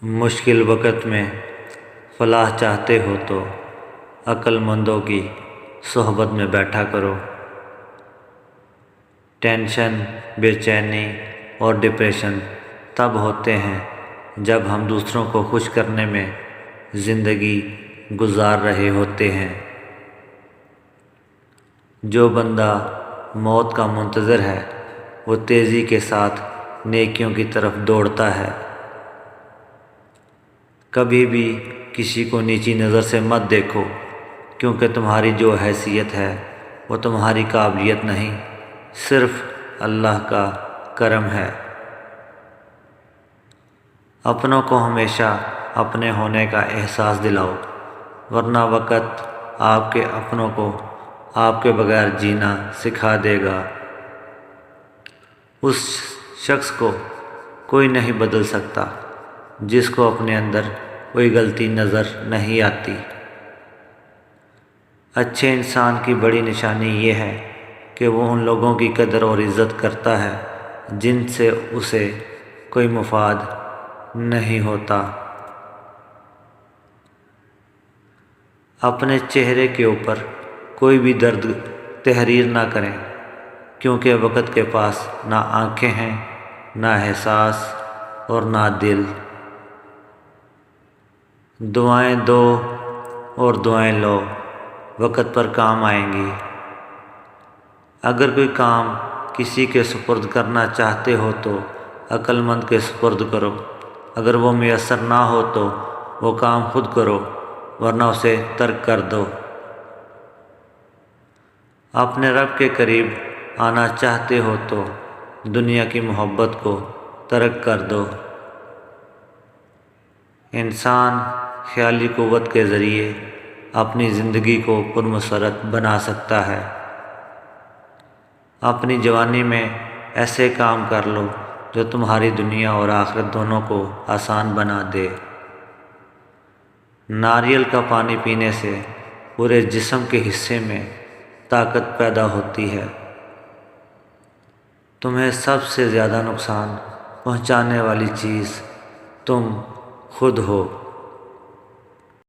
مشکل وقت میں فلاح چاہتے ہو تو عقل مندوں کی صحبت میں بیٹھا کرو۔ ٹینشن، بے چینی اور ڈپریشن تب ہوتے ہیں جب ہم دوسروں کو خوش کرنے میں زندگی گزار رہے ہوتے ہیں۔ جو بندہ موت کا منتظر ہے وہ تیزی کے ساتھ نیکیوں کی طرف دوڑتا ہے۔ کبھی بھی کسی کو نیچی نظر سے مت دیکھو، کیونکہ تمہاری جو حیثیت ہے وہ تمہاری قابلیت نہیں، صرف اللہ کا کرم ہے۔ اپنوں کو ہمیشہ اپنے ہونے کا احساس دلاؤ، ورنہ وقت آپ کے اپنوں کو آپ کے بغیر جینا سکھا دے گا۔ اس شخص کو کوئی نہیں بدل سکتا جس کو اپنے اندر کوئی غلطی نظر نہیں آتی۔ اچھے انسان کی بڑی نشانی یہ ہے کہ وہ ان لوگوں کی قدر اور عزت کرتا ہے جن سے اسے کوئی مفاد نہیں ہوتا۔ اپنے چہرے کے اوپر کوئی بھی درد تحریر نہ کریں، کیونکہ وقت کے پاس نہ آنکھیں ہیں، نہ احساس اور نہ دل۔ دعائیں دو اور دعائیں لو، وقت پر کام آئیں گی۔ اگر کوئی کام کسی کے سپرد کرنا چاہتے ہو تو عقل مند کے سپرد کرو، اگر وہ میسر نہ ہو تو وہ کام خود کرو، ورنہ اسے ترک کر دو۔ اپنے رب کے قریب آنا چاہتے ہو تو دنیا کی محبت کو ترک کر دو۔ انسان خیالی قوت کے ذریعے اپنی زندگی کو پرمسرت بنا سکتا ہے۔ اپنی جوانی میں ایسے کام کر لو جو تمہاری دنیا اور آخرت دونوں کو آسان بنا دے۔ ناریل کا پانی پینے سے پورے جسم کے حصے میں طاقت پیدا ہوتی ہے۔ تمہیں سب سے زیادہ نقصان پہنچانے والی چیز تم خود ہو۔